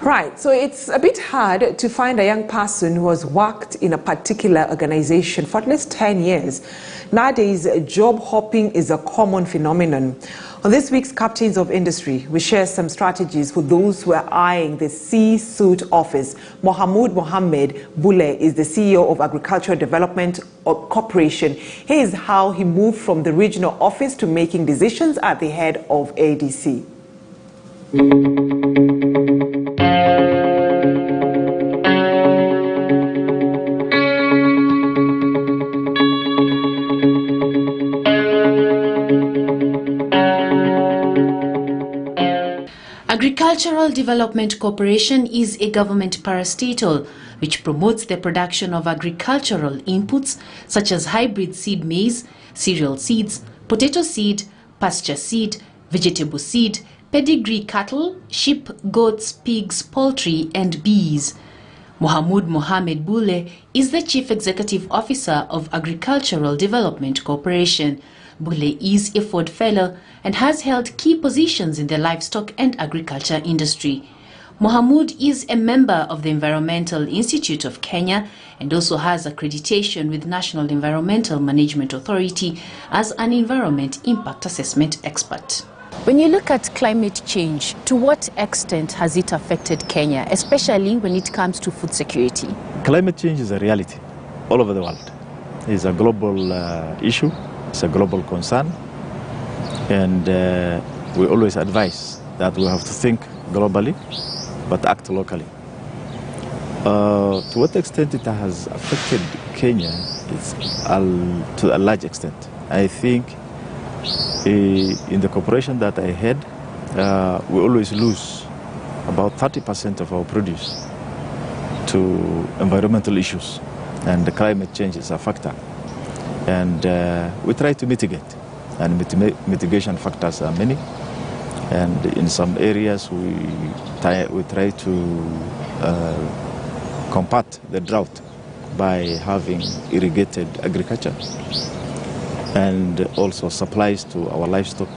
Right, so it's a bit hard to find a young person who has worked in a particular organization for at least 10 years. Nowadays, job hopping is a common phenomenon. On this week's Captains of Industry, we share some strategies for those who are eyeing the C-suite office. Mohamud Mohammed Bule is the CEO of Agricultural Development Corporation. Here's how he moved from the regional office to making decisions at the head of ADC. Agricultural Development Corporation is a government parastatal which promotes the production of agricultural inputs such as hybrid seed maize, cereal seeds, potato seed, pasture seed, vegetable seed, pedigree cattle, sheep, goats, pigs, poultry and bees. Mohamud Mohammed Bule is the Chief Executive Officer of Agricultural Development Corporation. Bule is a Ford Fellow and has held key positions in the livestock and agriculture industry. Mohamud is a member of the Environmental Institute of Kenya and also has accreditation with National Environmental Management Authority as an environment impact assessment expert. When you look at climate change, to what extent has it affected Kenya, especially when it comes to food security? Climate change is a reality all over the world. It's a global issue. It's a global concern, and we always advise that we have to think globally but act locally. To what extent it has affected Kenya is to a large extent. I think in the corporation that I had, we always lose about 30% of our produce to environmental issues, and the climate change is a factor. And we try to mitigate, and mitigation factors are many. And in some areas we try to combat the drought by having irrigated agriculture, and also supplies to our livestock.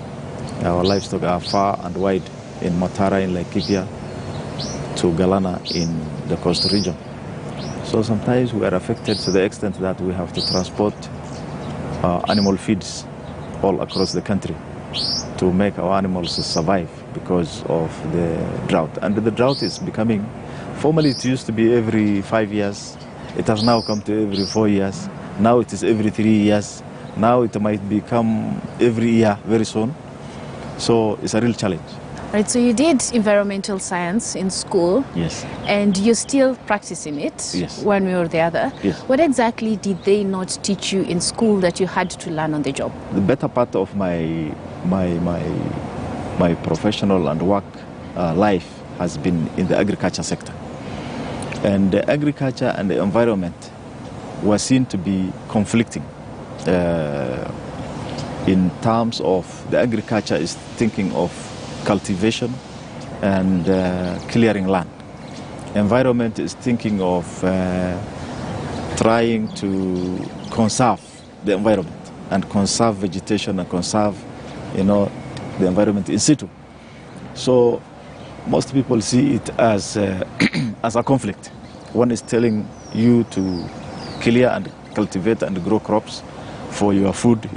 Our livestock are far and wide, in Matara in Laikipia to Galana in the coast region. So sometimes we are affected to the extent that we have to transport animal feeds all across the country to make our animals survive because of the drought. And the drought is becoming, formerly it used to be every 5 years. It has now come to every 4 years. Now it is every 3 years. Now it might become every year very soon. So it's a real challenge. Right, so you did environmental science in school. Yes. And you're still practicing it, yes, one way or the other. Yes. What exactly did they not teach you in school that you had to learn on the job? The better part of my professional and work life has been in the agriculture sector. And the agriculture and the environment were seen to be conflicting in terms of the agriculture is thinking of cultivation and clearing land. Environment is thinking of trying to conserve the environment and conserve vegetation and conserve, the environment in situ. So most people see it as as a conflict. One is telling you to clear and cultivate and grow crops for your food,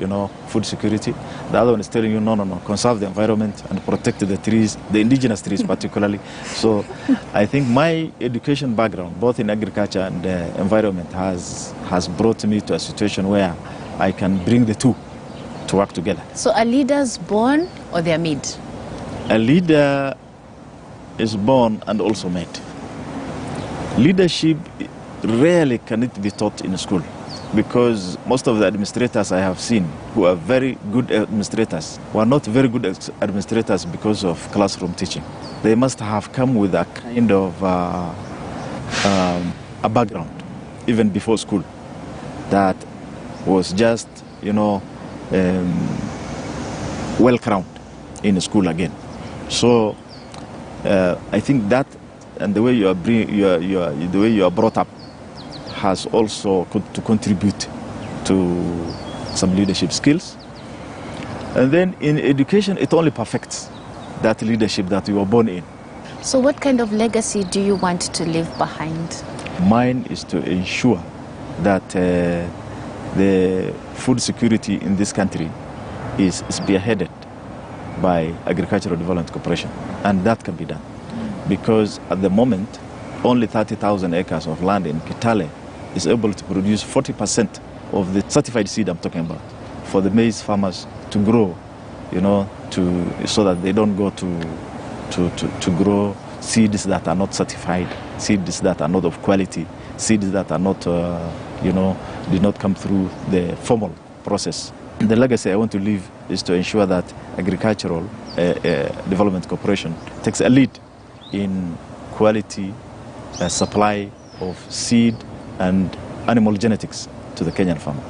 food security. The other one is telling you, no, conserve the environment and protect the trees, the indigenous trees particularly. So I think my education background, both in agriculture and environment, has brought me to a situation where I can bring the two to work together. So are leaders born or they are made? A leader is born and also made. Leadership rarely can it be taught in school, because most of the administrators I have seen who are very good administrators were not very good administrators because of classroom teaching. They must have come with a kind of a background, even before school, that was just, well-crowned in school again. So I think that, and the way you are brought up, has also to contribute to some leadership skills. And then in education, it only perfects that leadership that you were born in. So what kind of legacy do you want to leave behind? Mine is to ensure that the food security in this country is spearheaded by Agricultural Development Corporation, and that can be done. Because at the moment, only 30,000 acres of land in Kitale is able to produce 40% of the certified seed I'm talking about for the maize farmers to grow, you know, so that they don't go to grow seeds that are not certified, seeds that are not of quality, seeds that are not, you know, did not come through the formal process. The legacy I want to leave is to ensure that Agricultural Development Corporation takes a lead in quality supply of seed and animal genetics to the Kenyan farmer.